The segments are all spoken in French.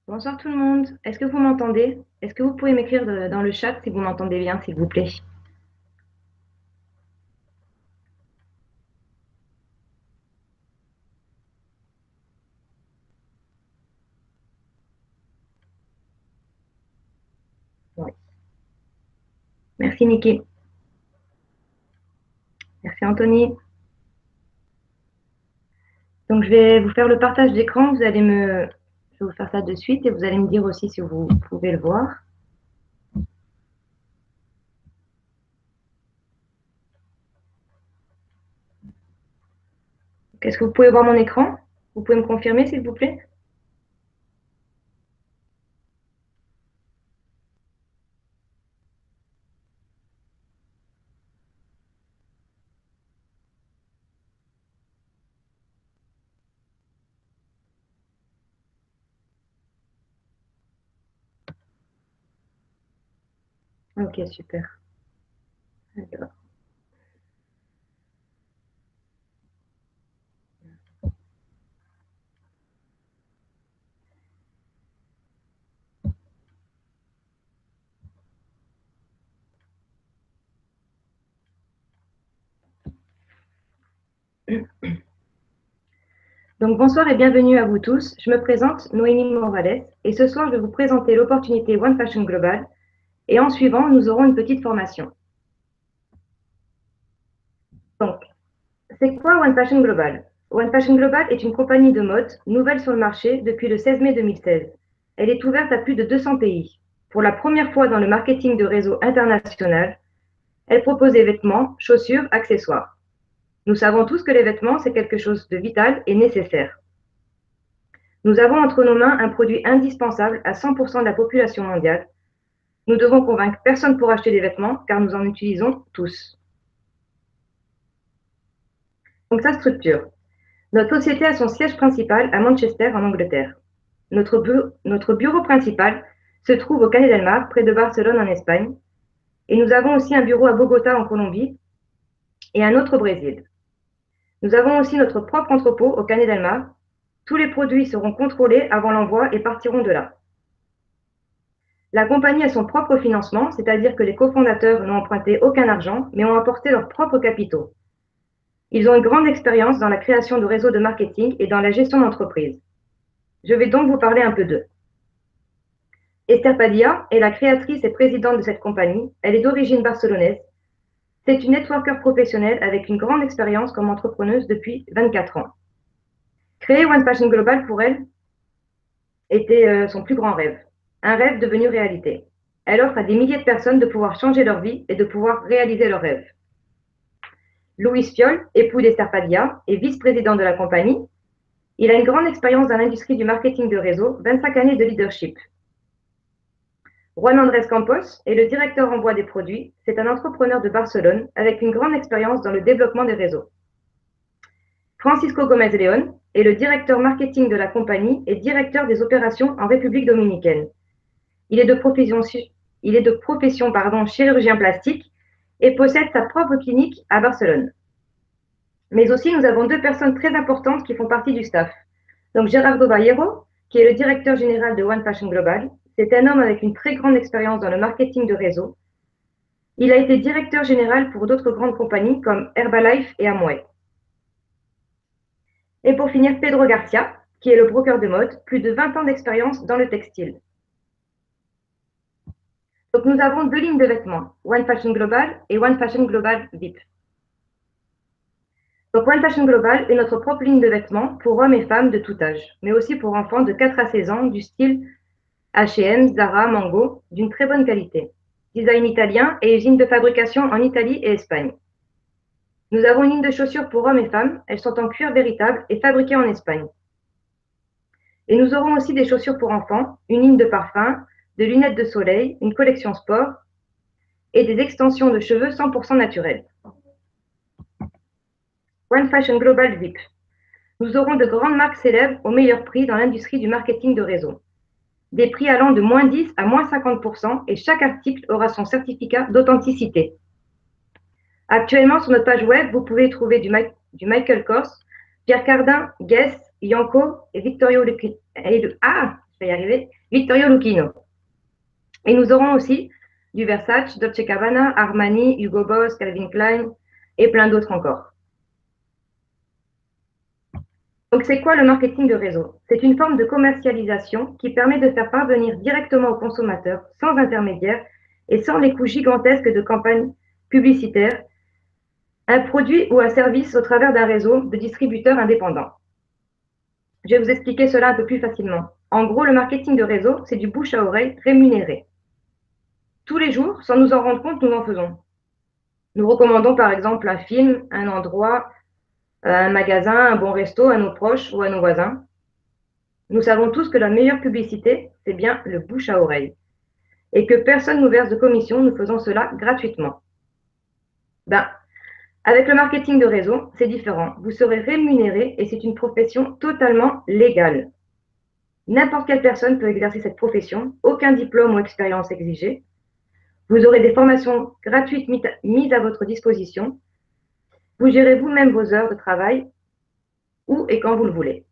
Bonsoir tout le monde. Est-ce que vous m'entendez? Est-ce que vous pouvez m'écrire dans le chat si vous m'entendez bien, s'il vous plaît? Oui. Merci Niki. Merci Anthony. Donc je vais vous faire le partage d'écran. Je vais vous faire ça de suite et vous allez me dire aussi si vous pouvez le voir. Est-ce que vous pouvez voir mon écran? Vous pouvez me confirmer, s'il vous plaît? Ok, super. Alors. Donc bonsoir et bienvenue à vous tous. Je me présente, Noémie Morales, et ce soir je vais vous présenter l'opportunité One Fashion Global. Et en suivant, nous aurons une petite formation. Donc, c'est quoi One Fashion Global? One Fashion Global est une compagnie de mode nouvelle sur le marché depuis le 16 mai 2016. Elle est ouverte à plus de 200 pays. Pour la première fois dans le marketing de réseau international, elle propose des vêtements, chaussures, accessoires. Nous savons tous que les vêtements, c'est quelque chose de vital et nécessaire. Nous avons entre nos mains un produit indispensable à 100% de la population mondiale. Nous devons convaincre personne pour acheter des vêtements car nous en utilisons tous. Donc sa structure. Notre société a son siège principal à Manchester, en Angleterre. Notre bureau principal se trouve au Canet del Mar, près de Barcelone, en Espagne. Et nous avons aussi un bureau à Bogota, en Colombie, et un autre au Brésil. Nous avons aussi notre propre entrepôt au Canet del Mar. Tous les produits seront contrôlés avant l'envoi et partiront de là. La compagnie a son propre financement, c'est-à-dire que les cofondateurs n'ont emprunté aucun argent, mais ont apporté leurs propres capitaux. Ils ont une grande expérience dans la création de réseaux de marketing et dans la gestion d'entreprise. Je vais donc vous parler un peu d'eux. Esther Padilla est la créatrice et présidente de cette compagnie. Elle est d'origine barcelonaise. C'est une networker professionnelle avec une grande expérience comme entrepreneuse depuis 24 ans. Créer One Fashion Global pour elle était son plus grand rêve, un rêve devenu réalité. Elle offre à des milliers de personnes de pouvoir changer leur vie et de pouvoir réaliser leurs rêves. Luis Fiol, époux d'Esther Padilla et vice-président de la compagnie, il a une grande expérience dans l'industrie du marketing de réseau, 25 années de leadership. Juan Andrés Campos est le directeur envoi des produits. C'est un entrepreneur de Barcelone avec une grande expérience dans le développement des réseaux. Francisco Gómez León est le directeur marketing de la compagnie et directeur des opérations en République dominicaine. Il est de profession chirurgien plastique et possède sa propre clinique à Barcelone. Mais aussi, nous avons deux personnes très importantes qui font partie du staff. Donc Gerardo Ballero, qui est le directeur général de One Fashion Global. C'est un homme avec une très grande expérience dans le marketing de réseau. Il a été directeur général pour d'autres grandes compagnies comme Herbalife et Amway. Et pour finir, Pedro Garcia, qui est le broker de mode, plus de 20 ans d'expérience dans le textile. Donc nous avons deux lignes de vêtements, One Fashion Global et One Fashion Global VIP. Donc One Fashion Global est notre propre ligne de vêtements pour hommes et femmes de tout âge, mais aussi pour enfants de 4 à 16 ans du style H&M, Zara, Mango, d'une très bonne qualité. Design italien et usine de fabrication en Italie et Espagne. Nous avons une ligne de chaussures pour hommes et femmes. Elles sont en cuir véritable et fabriquées en Espagne. Et nous aurons aussi des chaussures pour enfants, une ligne de parfums, de lunettes de soleil, une collection sport et des extensions de cheveux 100% naturelles. One Fashion Global VIP. Nous aurons de grandes marques célèbres au meilleur prix dans l'industrie du marketing de réseau. Des prix allant de moins 10 à moins 50% et chaque article aura son certificat d'authenticité. Actuellement, sur notre page web, vous pouvez trouver du Michael Kors, Pierre Cardin, Guess, Yanko et Victoria vais y arriver, Vittorio Lucchino. Et nous aurons aussi du Versace, Dolce Gabbana, Armani, Hugo Boss, Calvin Klein et plein d'autres encore. Donc, c'est quoi le marketing de réseau? C'est une forme de commercialisation qui permet de faire parvenir directement au consommateur, sans intermédiaire et sans les coûts gigantesques de campagnes publicitaires, un produit ou un service au travers d'un réseau de distributeurs indépendants. Je vais vous expliquer cela un peu plus facilement. En gros, le marketing de réseau, c'est du bouche à oreille rémunéré. Tous les jours, sans nous en rendre compte, nous en faisons. Nous recommandons par exemple un film, un endroit, un magasin, un bon resto à nos proches ou à nos voisins. Nous savons tous que la meilleure publicité, c'est bien le bouche à oreille. Et que personne nous verse de commission, nous faisons cela gratuitement. Ben, avec le marketing de réseau, c'est différent. Vous serez rémunéré et c'est une profession totalement légale. N'importe quelle personne peut exercer cette profession, aucun diplôme ou expérience exigée. Vous aurez des formations gratuites mises à votre disposition. Vous gérez vous-même vos heures de travail où et quand vous le voulez.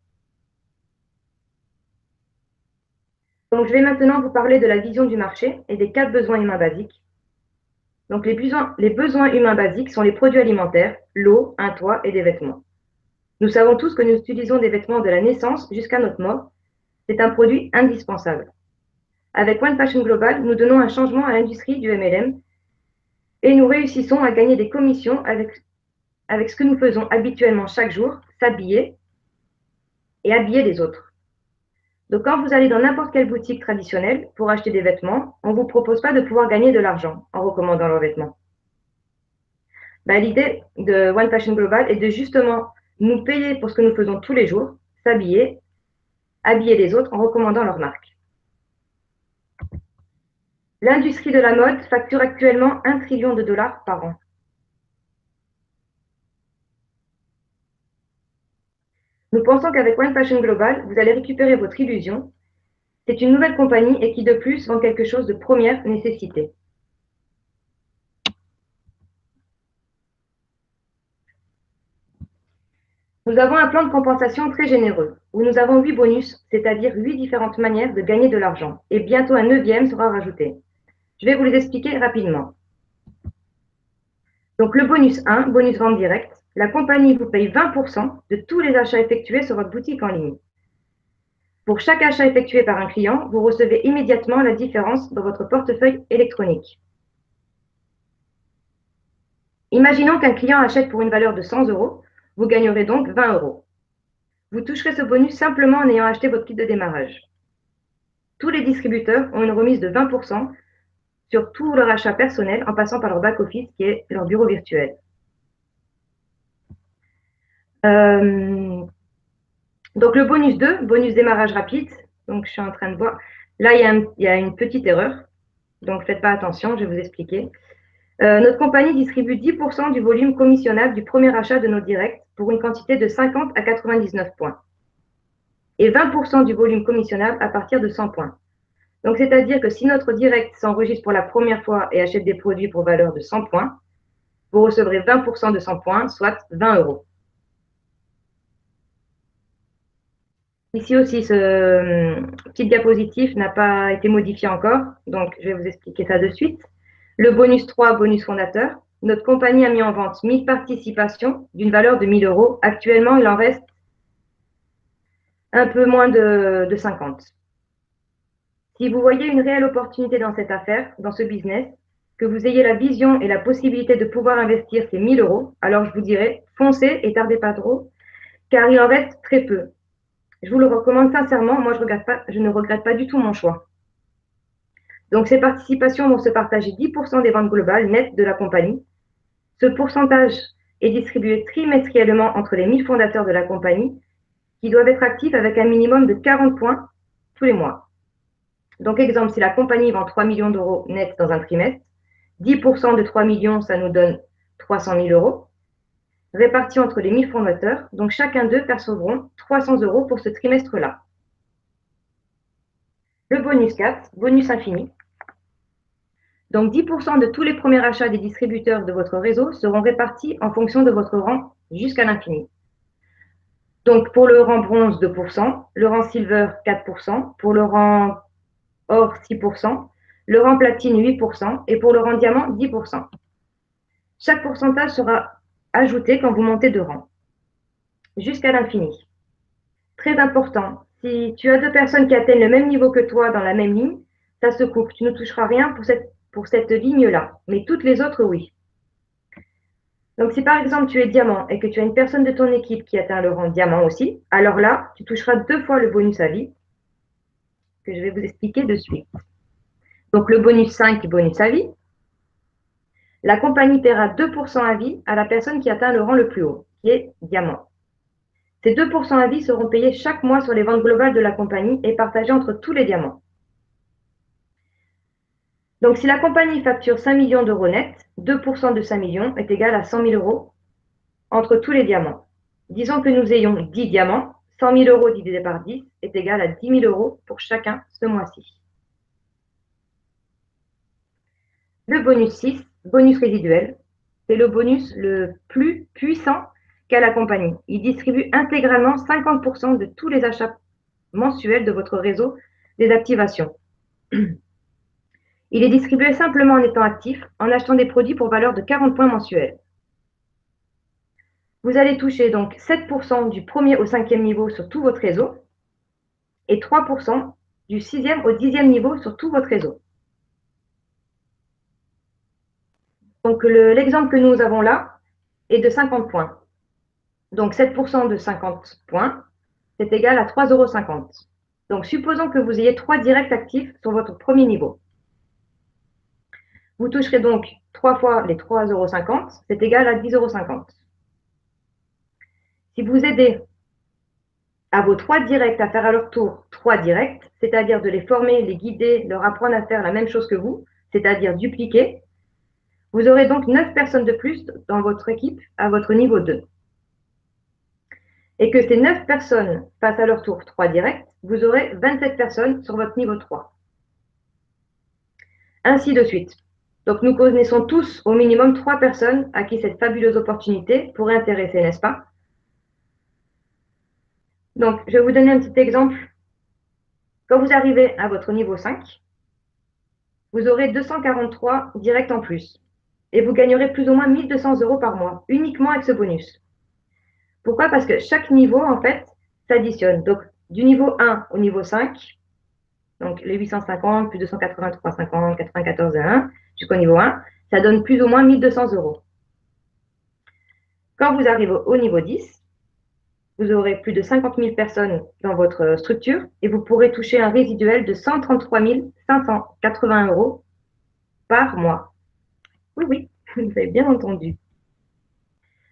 Donc, je vais maintenant vous parler de la vision du marché et des 4 besoins humains basiques. Donc, les besoins humains basiques sont les produits alimentaires, l'eau, un toit et des vêtements. Nous savons tous que nous utilisons des vêtements de la naissance jusqu'à notre mort. C'est un produit indispensable. Avec One Fashion Global, nous donnons un changement à l'industrie du MLM et nous réussissons à gagner des commissions avec ce que nous faisons habituellement chaque jour, s'habiller et habiller les autres. Donc, quand vous allez dans n'importe quelle boutique traditionnelle pour acheter des vêtements, on ne vous propose pas de pouvoir gagner de l'argent en recommandant leurs vêtements. L'idée de One Fashion Global est de justement nous payer pour ce que nous faisons tous les jours, s'habiller, habiller les autres en recommandant leur marque. L'industrie de la mode facture actuellement 1 trillion de dollars par an. Nous pensons qu'avec One Fashion Global, vous allez récupérer votre illusion. C'est une nouvelle compagnie et qui de plus vend quelque chose de première nécessité. Nous avons un plan de compensation très généreux, où nous avons 8 bonus, c'est-à-dire 8 différentes manières de gagner de l'argent, et bientôt un 9e sera rajouté. Je vais vous les expliquer rapidement. Donc le bonus 1, bonus vente directe, la compagnie vous paye 20% de tous les achats effectués sur votre boutique en ligne. Pour chaque achat effectué par un client, vous recevez immédiatement la différence dans votre portefeuille électronique. Imaginons qu'un client achète pour une valeur de 100 €, vous gagnerez donc 20 €. Vous toucherez ce bonus simplement en ayant acheté votre kit de démarrage. Tous les distributeurs ont une remise de 20% sur tout leur achat personnel en passant par leur back-office qui est leur bureau virtuel. Donc le bonus 2, bonus démarrage rapide. Donc je suis en train de voir. Là, il y a une petite erreur. Donc faites pas attention, je vais vous expliquer. Notre compagnie distribue 10% du volume commissionnable du premier achat de nos directs pour une quantité de 50 à 99 points. Et 20% du volume commissionnable à partir de 100 points. Donc, c'est-à-dire que si notre direct s'enregistre pour la première fois et achète des produits pour valeur de 100 points, vous recevrez 20% de 100 points, soit 20 €. Ici aussi, ce petit diapositive n'a pas été modifié encore, donc je vais vous expliquer ça de suite. Le bonus 3, bonus fondateur. Notre compagnie a mis en vente 1000 participations d'une valeur de 1000 €. Actuellement, il en reste un peu moins de 50. Si vous voyez une réelle opportunité dans cette affaire, dans ce business, que vous ayez la vision et la possibilité de pouvoir investir ces 1000 €, alors je vous dirais, foncez et tardez pas trop, car il en reste très peu. Je vous le recommande sincèrement, moi je ne regrette pas du tout mon choix. Donc ces participations vont se partager 10% des ventes globales nettes de la compagnie. Ce pourcentage est distribué trimestriellement entre les 1000 fondateurs de la compagnie qui doivent être actifs avec un minimum de 40 points tous les mois. Donc exemple, si la compagnie vend 3 millions d'euros net dans un trimestre, 10% de 3 millions, ça nous donne 300 000 € répartis entre les 1000 fondateurs. Donc chacun d'eux percevront 300 € pour ce trimestre-là. Le bonus 4, bonus infini. Donc 10% de tous les premiers achats des distributeurs de votre réseau seront répartis en fonction de votre rang jusqu'à l'infini. Donc, pour le rang bronze, 2%, le rang silver, 4%, pour le rang or, 6%, le rang platine, 8%, et pour le rang diamant, 10%. Chaque pourcentage sera ajouté quand vous montez de rang, jusqu'à l'infini. Très important, si tu as deux personnes qui atteignent le même niveau que toi dans la même ligne, ça se coupe. Tu ne toucheras rien pour cette ligne-là, mais toutes les autres, oui. Donc, si par exemple tu es diamant et que tu as une personne de ton équipe qui atteint le rang diamant aussi, alors là, tu toucheras 2 fois le bonus à vie, que je vais vous expliquer de suite. Donc, le bonus 5, bonus à vie. La compagnie paiera 2% à vie à la personne qui atteint le rang le plus haut, qui est diamant. Ces 2% à vie seront payés chaque mois sur les ventes globales de la compagnie et partagés entre tous les diamants. Donc, si la compagnie facture 5 millions d'euros net, 2% de 5 millions est égal à 100 000 euros entre tous les diamants. Disons que nous ayons 10 diamants, 100 000 euros divisé par 10 est égal à 10 000 euros pour chacun ce mois-ci. Le bonus 6, bonus résiduel, c'est le bonus le plus puissant qu'a la compagnie. Il distribue intégralement 50% de tous les achats mensuels de votre réseau des activations. Il est distribué simplement en étant actif, en achetant des produits pour valeur de 40 points mensuels. Vous allez toucher donc 7% du premier au 5e niveau sur tout votre réseau et 3% du 6e au 10e niveau sur tout votre réseau. Donc l'exemple que nous avons là est de 50 points. Donc 7% de 50 points, c'est égal à 3,50 €. Donc supposons que vous ayez 3 directs actifs sur votre premier niveau. Vous toucherez donc 3 fois les 3,50 €, c'est égal à 10,50 €. Si vous aidez à vos 3 directs à faire à leur tour 3 directs, c'est-à-dire de les former, les guider, leur apprendre à faire la même chose que vous, c'est-à-dire dupliquer, vous aurez donc 9 personnes de plus dans votre équipe à votre niveau 2. Et que ces 9 personnes fassent à leur tour 3 directs, vous aurez 27 personnes sur votre niveau 3. Ainsi de suite. Donc nous connaissons tous au minimum 3 personnes à qui cette fabuleuse opportunité pourrait intéresser, n'est-ce pas? Donc je vais vous donner un petit exemple. Quand vous arrivez à votre niveau 5, vous aurez 243 directs en plus. Et vous gagnerez plus ou moins 1 200 € par mois, uniquement avec ce bonus. Pourquoi? Parce que chaque niveau, en fait, s'additionne. Donc, du niveau 1 au niveau 5, donc les 850, plus 283, 50, 94 et 1, jusqu'au niveau 1, ça donne plus ou moins 1 200 €. Quand vous arrivez au niveau 10, vous aurez plus de 50 000 personnes dans votre structure et vous pourrez toucher un résiduel de 133 580 € par mois. Oui, oui, vous avez bien entendu.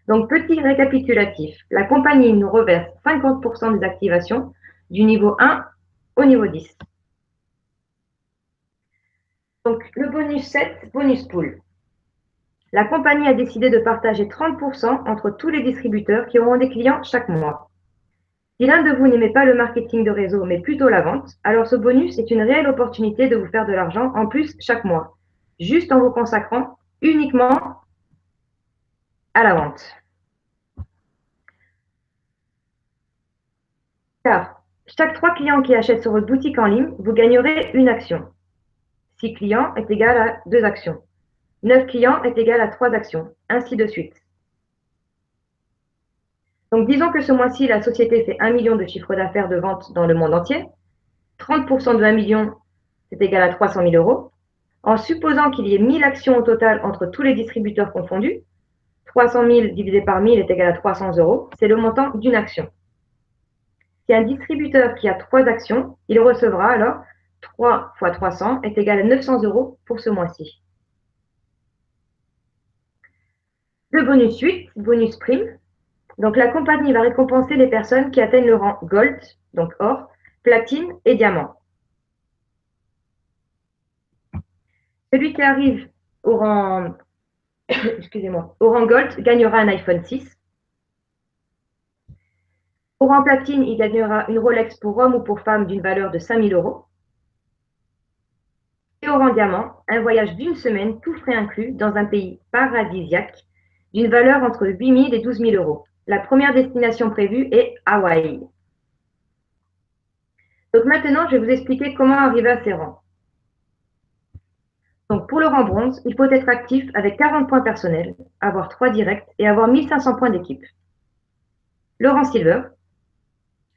Donc, petit récapitulatif, la compagnie nous reverse 50% des activations du niveau 1 au niveau 10. Donc, le bonus 7, bonus pool. La compagnie a décidé de partager 30% entre tous les distributeurs qui auront des clients chaque mois. Si l'un de vous n'aimait pas le marketing de réseau, mais plutôt la vente, alors ce bonus est une réelle opportunité de vous faire de l'argent en plus chaque mois, juste en vous consacrant uniquement à la vente. Car chaque 3 clients qui achètent sur votre boutique en ligne, vous gagnerez une action. 6 clients est égal à 2 actions. 9 clients est égal à 3 actions, ainsi de suite. Donc, disons que ce mois-ci, la société fait 1 million de chiffre d'affaires de vente dans le monde entier. 30% de 1 million, c'est égal à 300 000 €. En supposant qu'il y ait 1000 actions au total entre tous les distributeurs confondus, 300 000 divisé par 1000 est égal à 300 €. C'est le montant d'une action. Si un distributeur qui a 3 actions, il recevra alors 3 fois 300 est égal à 900 € pour ce mois-ci. Le bonus 8, bonus prime. Donc, la compagnie va récompenser les personnes qui atteignent le rang Gold, donc or, platine et diamant. Celui qui arrive au rang, au rang Gold gagnera un iPhone 6. Au rang platine, il gagnera une Rolex pour homme ou pour femme d'une valeur de 5 000 €. Et au rang diamant, un voyage d'une semaine, tout frais inclus, dans un pays paradisiaque, d'une valeur entre 8 000 et 12 000 €. La première destination prévue est Hawaï. Donc maintenant, je vais vous expliquer comment arriver à ces rangs. Donc pour le rang bronze, il faut être actif avec 40 points personnels, avoir 3 directs et avoir 1500 points d'équipe. Le rang silver,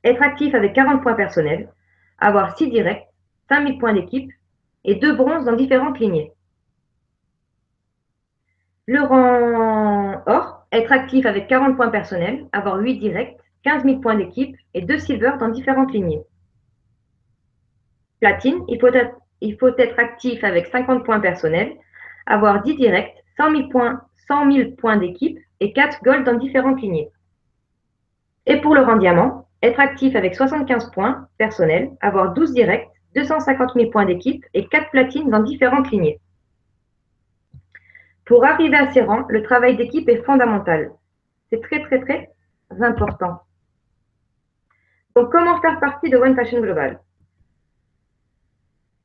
être actif avec 40 points personnels, avoir 6 directs, 5000 points d'équipe et 2 bronzes dans différentes lignées. Le rang or, être actif avec 40 points personnels, avoir 8 directs, 15 000 points d'équipe et 2 silver dans différentes lignées. Platine, il faut être actif avec 50 points personnels, avoir 10 directs, 100 000 points d'équipe et 4 gold dans différentes lignées. Et pour le rang diamant, être actif avec 75 points personnels, avoir 12 directs, 250 000 points d'équipe et 4 platines dans différentes lignées. Pour arriver à ces rangs, le travail d'équipe est fondamental. C'est très, très, très important. Donc, comment faire partie de One Passion Global?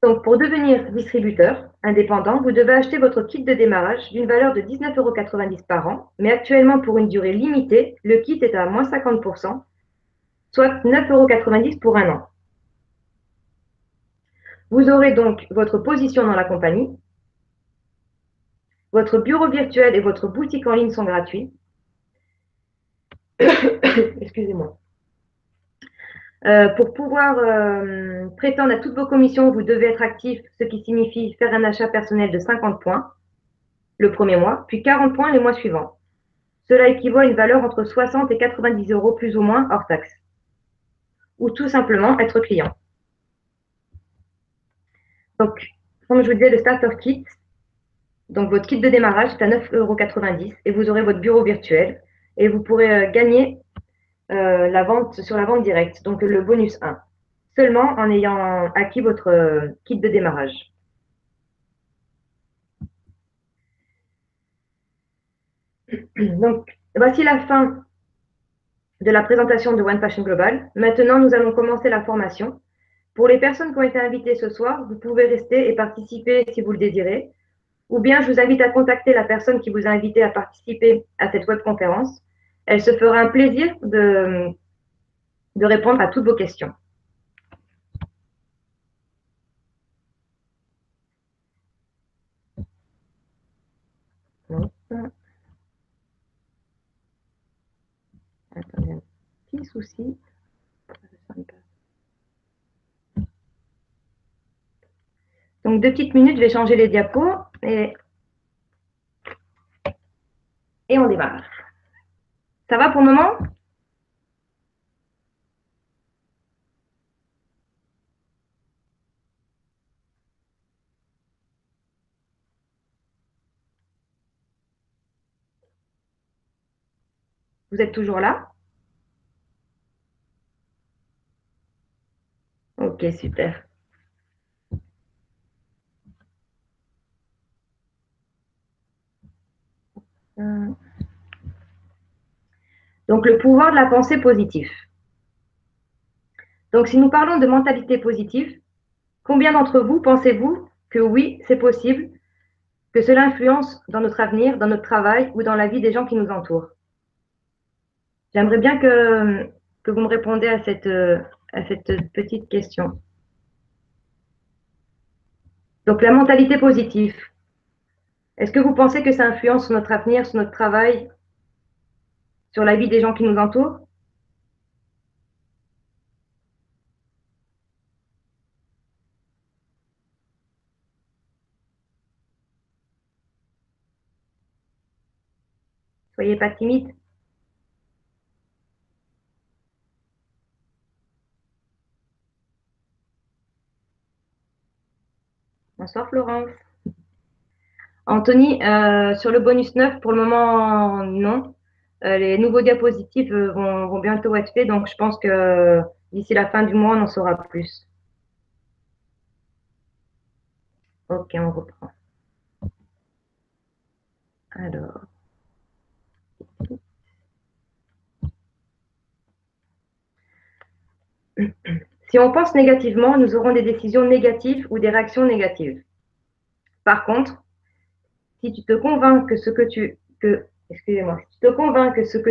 Donc, pour devenir distributeur indépendant, vous devez acheter votre kit de démarrage d'une valeur de 19,90 € par an, mais actuellement, pour une durée limitée, le kit est à moins 50%, soit 9,90 € pour un an. Vous aurez donc votre position dans la compagnie, votre bureau virtuel et votre boutique en ligne sont gratuits. Excusez-moi. Pour pouvoir prétendre à toutes vos commissions, vous devez être actif, ce qui signifie faire un achat personnel de 50 points le premier mois, puis 40 points les mois suivants. Cela équivaut à une valeur entre 60 et 90 € plus ou moins hors taxe. Ou tout simplement être client. Donc, comme je vous disais, le starter kit, donc votre kit de démarrage est à 9,90 € et vous aurez votre bureau virtuel et vous pourrez gagner la vente sur la vente directe, donc le bonus 1, seulement en ayant acquis votre kit de démarrage. Donc, voici la fin de la présentation de One Passion Global. Maintenant, nous allons commencer la formation. Pour les personnes qui ont été invitées ce soir, vous pouvez rester et participer si vous le désirez. Ou bien, je vous invite à contacter la personne qui vous a invité à participer à cette webconférence. Elle se fera un plaisir de répondre à toutes vos questions. Attendez un petit souci. Donc, 2 petites minutes, je vais changer les diapos et on démarre. Ça va pour le moment? Vous êtes toujours là? Ok, super. Donc, le pouvoir de la pensée positive. Donc, si nous parlons de mentalité positive, combien d'entre vous pensez-vous que oui, c'est possible, que cela influence dans notre avenir, dans notre travail ou dans la vie des gens qui nous entourent? J'aimerais bien que vous me répondez à cette petite question. Donc, la mentalité positive, est-ce que vous pensez que ça influence sur notre avenir, sur notre travail, sur la vie des gens qui nous entourent? Soyez pas timide. Bonsoir Florence. Anthony, sur le bonus 9, pour le moment, non. Les nouveaux diapositives vont bientôt être faits, donc je pense que d'ici la fin du mois, on en saura plus. Ok, on reprend. Alors. Si on pense négativement, nous aurons des décisions négatives ou des réactions négatives. Par contre, si tu te convaincs que ce que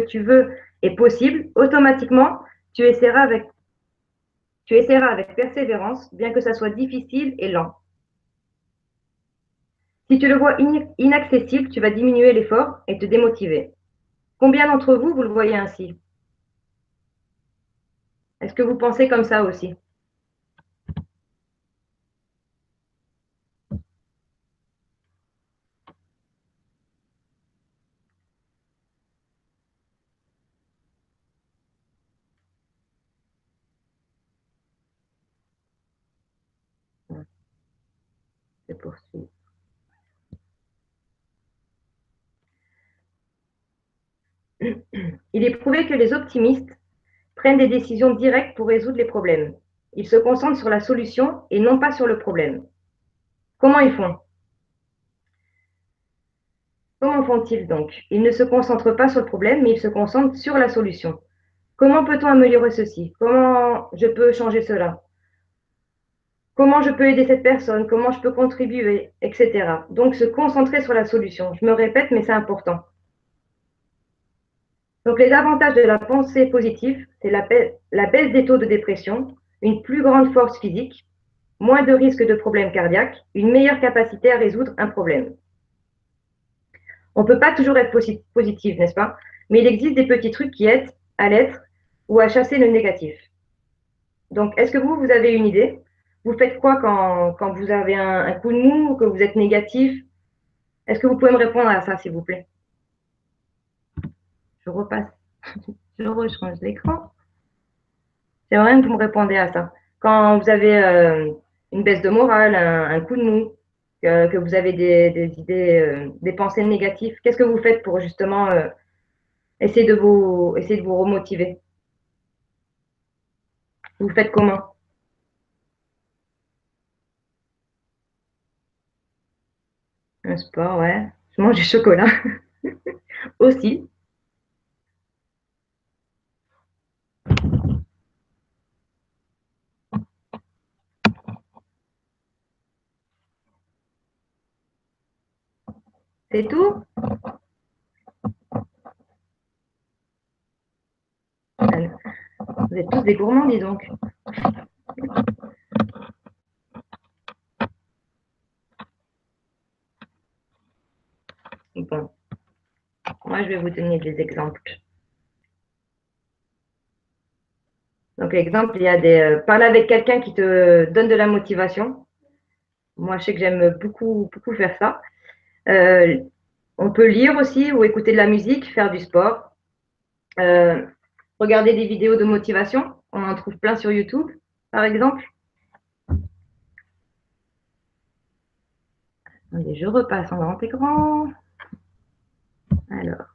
tu veux est possible, automatiquement, tu essaieras avec persévérance, bien que ça soit difficile et lent. Si tu le vois inaccessible, tu vas diminuer l'effort et te démotiver. Combien d'entre vous, vous le voyez ainsi? Est-ce que vous pensez comme ça aussi? Je poursuis. Il est prouvé que les optimistes prennent des décisions directes pour résoudre les problèmes. Ils se concentrent sur la solution et non pas sur le problème. Comment ils font? Comment font-ils donc? Ils ne se concentrent pas sur le problème, mais ils se concentrent sur la solution. Comment peut-on améliorer ceci? Comment je peux changer cela? Comment je peux aider cette personne? Comment je peux contribuer? Etc. Donc, se concentrer sur la solution. Je me répète, mais c'est important. Donc, les avantages de la pensée positive, c'est la baisse des taux de dépression, une plus grande force physique, moins de risques de problèmes cardiaques, une meilleure capacité à résoudre un problème. On ne peut pas toujours être positif, n'est-ce pas? Mais il existe des petits trucs qui aident à l'être ou à chasser le négatif. Donc, est-ce que vous avez une idée? Vous faites quoi quand vous avez un coup de mou, que vous êtes négatif? Est-ce que vous pouvez me répondre à ça, s'il vous plaît? Je repasse, je rechange l'écran. J'aimerais bien que vous me répondez à ça. Quand vous avez une baisse de morale, un coup de mou, que vous avez des idées, des pensées négatives, qu'est-ce que vous faites pour justement essayer de vous remotiver? Vous faites comment? Un sport, ouais. Je mange du chocolat aussi. C'est tout? Vous êtes tous des gourmands, dis donc. Bon, moi, je vais vous donner des exemples. Donc, exemple, il y a parler avec quelqu'un qui te donne de la motivation. Moi, je sais que j'aime beaucoup, beaucoup faire ça. Euh, on peut lire aussi ou écouter de la musique, faire du sport, euh, regarder des vidéos de motivation. On en trouve plein sur YouTube, par exemple. Attendez, je repasse en grand écran. Alors.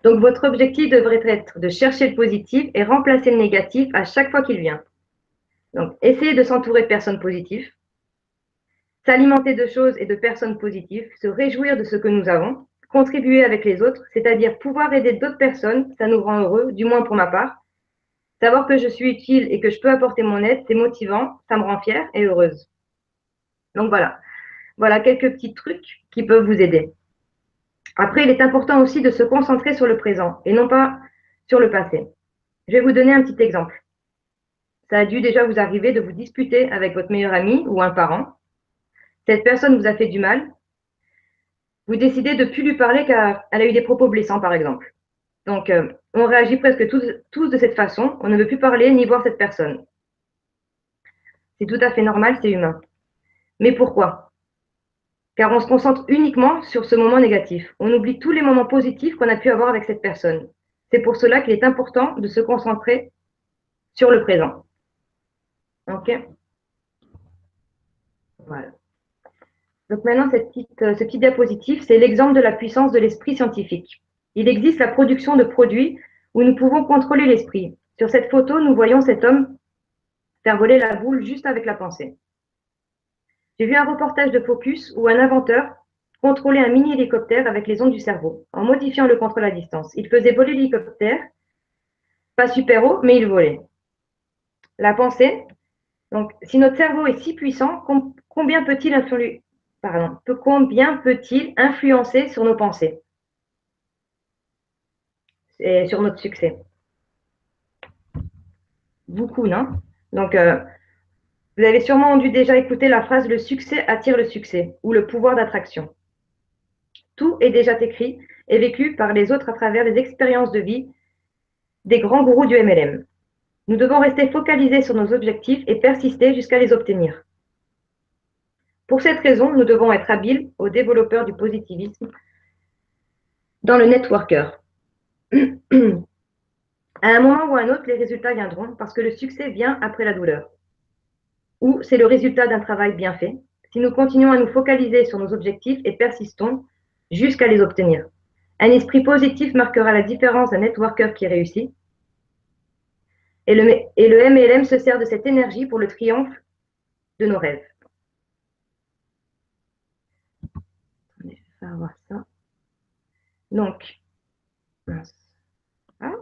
Donc, votre objectif devrait être de chercher le positif et remplacer le négatif à chaque fois qu'il vient. Donc, essayez de s'entourer de personnes positives, s'alimenter de choses et de personnes positives, se réjouir de ce que nous avons, contribuer avec les autres, c'est-à-dire pouvoir aider d'autres personnes, ça nous rend heureux, du moins pour ma part. Savoir que je suis utile et que je peux apporter mon aide, c'est motivant, ça me rend fière et heureuse. Donc voilà, voilà quelques petits trucs qui peuvent vous aider. Après, il est important aussi de se concentrer sur le présent et non pas sur le passé. Je vais vous donner un petit exemple. Ça a dû déjà vous arriver de vous disputer avec votre meilleur ami ou un parent. Cette personne vous a fait du mal. Vous décidez de ne plus lui parler car elle a eu des propos blessants, par exemple. Donc, on réagit presque tous de cette façon. On ne veut plus parler ni voir cette personne. C'est tout à fait normal, c'est humain. Mais pourquoi? Car on se concentre uniquement sur ce moment négatif. On oublie tous les moments positifs qu'on a pu avoir avec cette personne. C'est pour cela qu'il est important de se concentrer sur le présent. OK? Voilà. Donc maintenant, ce petit diapositive, c'est l'exemple de la puissance de l'esprit scientifique. Il existe la production de produits où nous pouvons contrôler l'esprit. Sur cette photo, nous voyons cet homme faire voler la boule juste avec la pensée. J'ai vu un reportage de Focus où un inventeur contrôlait un mini-hélicoptère avec les ondes du cerveau, en modifiant le contrôle à distance. Il faisait voler l'hélicoptère, pas super haut, mais il volait. La pensée, donc si notre cerveau est si puissant, combien peut-il influencer sur nos pensées? et sur notre succès. Beaucoup, non? Donc, vous avez sûrement dû déjà écouter la phrase « le succès attire le succès » ou « le pouvoir d'attraction ». Tout est déjà écrit et vécu par les autres à travers les expériences de vie des grands gourous du MLM. Nous devons rester focalisés sur nos objectifs et persister jusqu'à les obtenir. Pour cette raison, nous devons être habiles aux développeurs du positivisme dans le networker. À un moment ou à un autre, les résultats viendront parce que le succès vient après la douleur. Ou c'est le résultat d'un travail bien fait, si nous continuons à nous focaliser sur nos objectifs et persistons jusqu'à les obtenir. Un esprit positif marquera la différence d'un networker qui réussit. Et le MLM se sert de cette énergie pour le triomphe de nos rêves. Je vais faire voir ça. Donc, mince. Ah.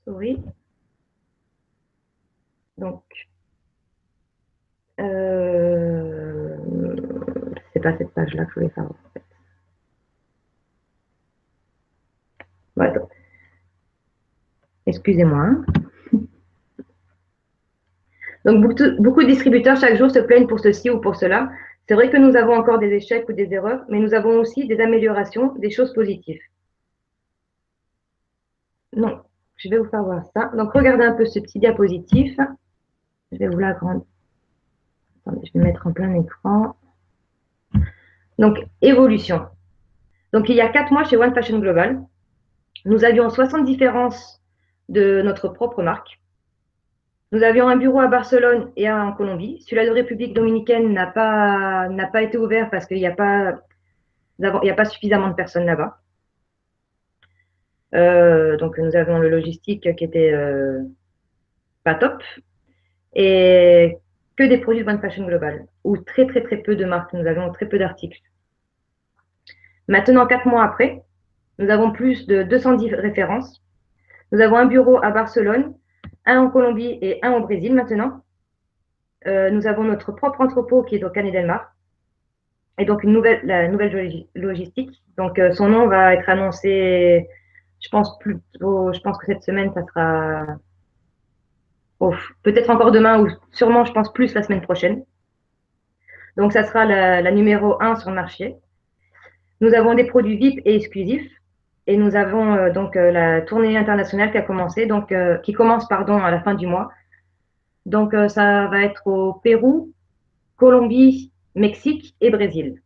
Sorry. Donc, c'est pas cette page-là que je voulais faire en fait. Ouais, excusez-moi. Donc, beaucoup de distributeurs chaque jour se plaignent pour ceci ou pour cela. C'est vrai que nous avons encore des échecs ou des erreurs, mais nous avons aussi des améliorations, des choses positives. Non, je vais vous faire voir ça. Donc, regardez un peu ce petit diapositif. Je vais vous l'agrandir. Attendez, je vais mettre en plein écran. Donc, évolution. Donc, il y a 4 mois chez One Fashion Global, nous avions 60 différences de notre propre marque. Nous avions un bureau à Barcelone et un en Colombie. Celui-là de République dominicaine n'a pas été ouvert parce qu'il n'y a pas suffisamment de personnes là-bas. Donc, nous avions le logistique qui était pas top et que des produits de One Fashion Global ou très, très, très peu de marques. Nous avions très peu d'articles. Maintenant, 4 mois après, nous avons plus de 210 références. Nous avons un bureau à Barcelone, un en Colombie et un au Brésil maintenant. Nous avons notre propre entrepôt qui est au Canet-Delmar et donc la nouvelle logistique. Donc, son nom va être annoncé, je pense que cette semaine, ça sera peut-être encore demain ou sûrement, je pense, plus la semaine prochaine. Donc, ça sera la numéro 1 sur le marché. Nous avons des produits VIP et exclusifs. Et nous avons donc la tournée internationale qui a commencé, donc qui commence à la fin du mois. Donc ça va être au Pérou, Colombie, Mexique et Brésil.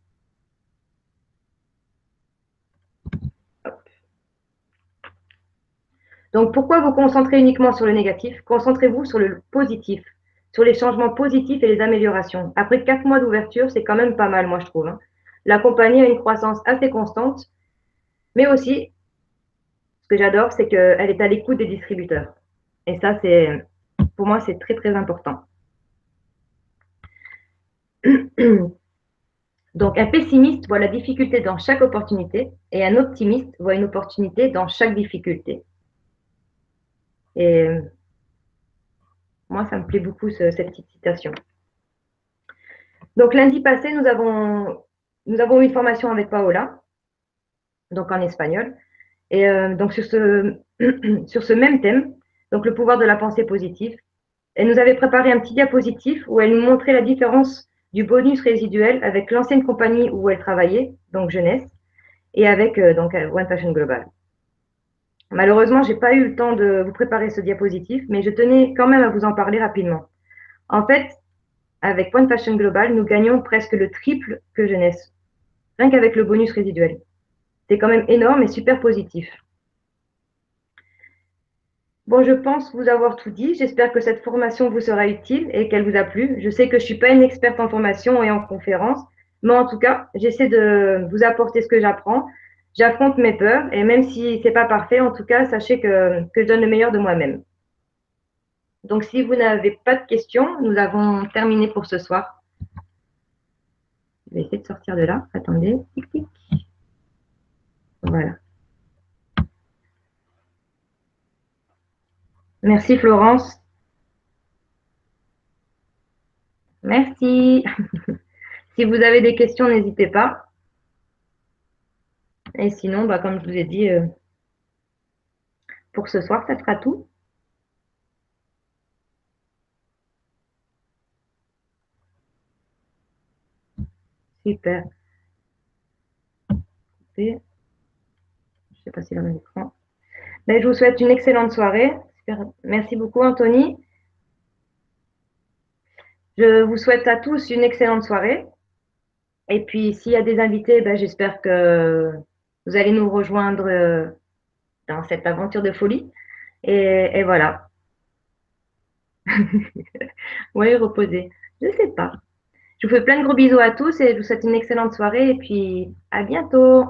Donc pourquoi vous concentrer uniquement sur le négatif? Concentrez-vous sur le positif, sur les changements positifs et les améliorations. Après 4 mois d'ouverture, c'est quand même pas mal, moi je trouve, hein. La compagnie a une croissance assez constante, mais aussi, ce que j'adore, c'est qu'elle est à l'écoute des distributeurs. Et ça, pour moi, c'est très, très important. Donc, un pessimiste voit la difficulté dans chaque opportunité et un optimiste voit une opportunité dans chaque difficulté. Et moi, ça me plaît beaucoup cette petite citation. Donc, lundi passé, nous avons eu une formation avec Paola, donc en espagnol. Et donc, sur ce même thème, donc le pouvoir de la pensée positive, elle nous avait préparé un petit diapositif où elle nous montrait la différence du bonus résiduel avec l'ancienne compagnie où elle travaillait, donc Jeunesse, et avec donc One Fashion Global. Malheureusement, je n'ai pas eu le temps de vous préparer ce diapositif, mais je tenais quand même à vous en parler rapidement. En fait, avec One Fashion Global, nous gagnons presque le triple que Jeunesse, rien qu'avec le bonus résiduel. C'est quand même énorme et super positif. Bon, je pense vous avoir tout dit. J'espère que cette formation vous sera utile et qu'elle vous a plu. Je sais que je ne suis pas une experte en formation et en conférence, mais en tout cas, j'essaie de vous apporter ce que j'apprends. J'affronte mes peurs et même si ce n'est pas parfait, en tout cas, sachez que je donne le meilleur de moi-même. Donc, si vous n'avez pas de questions, nous avons terminé pour ce soir. Je vais essayer de sortir de là. Attendez. Tic, tic. Voilà. Merci Florence. Merci. Si vous avez des questions, n'hésitez pas. Et sinon, bah, comme je vous ai dit, pour ce soir, ça sera tout. Super. Et je sais pas si là mon écran. Ben, je vous souhaite une excellente soirée. Super. Merci beaucoup, Anthony. Je vous souhaite à tous une excellente soirée. Et puis, s'il y a des invités, ben, j'espère que vous allez nous rejoindre dans cette aventure de folie. Et voilà. Oui, reposer. Je ne sais pas. Je vous fais plein de gros bisous à tous et je vous souhaite une excellente soirée et puis à bientôt.